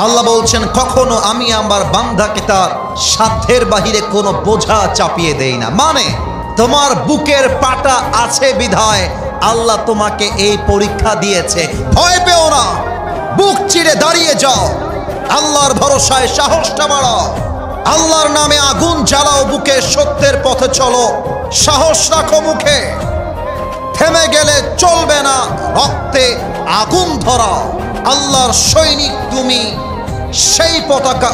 আল্লাহ বলছেন, কখনো আমি আমার বান্দাকে তার সাধ্যের বাহিরে কোনো বোঝা চাপিয়ে দেই না। মানে তোমার বুকের পাটা আছে বিধায় আল্লাহ তোমাকে এই পরীক্ষা দিয়েছে। ভয় পেও না, বুক চিরে দাঁড়িয়ে যাও, আল্লাহর ভরসায় সাহসটা বাড়াও, আল্লাহর নামে আগুন জ্বালাও বুকে, সত্যের পথে চলো, সাহস রাখো মুখে, থেমে গেলে চলবে না, রক্তে আগুন ধরাও। আল্লাহর সৈনিক তুমি, সেই পতাকা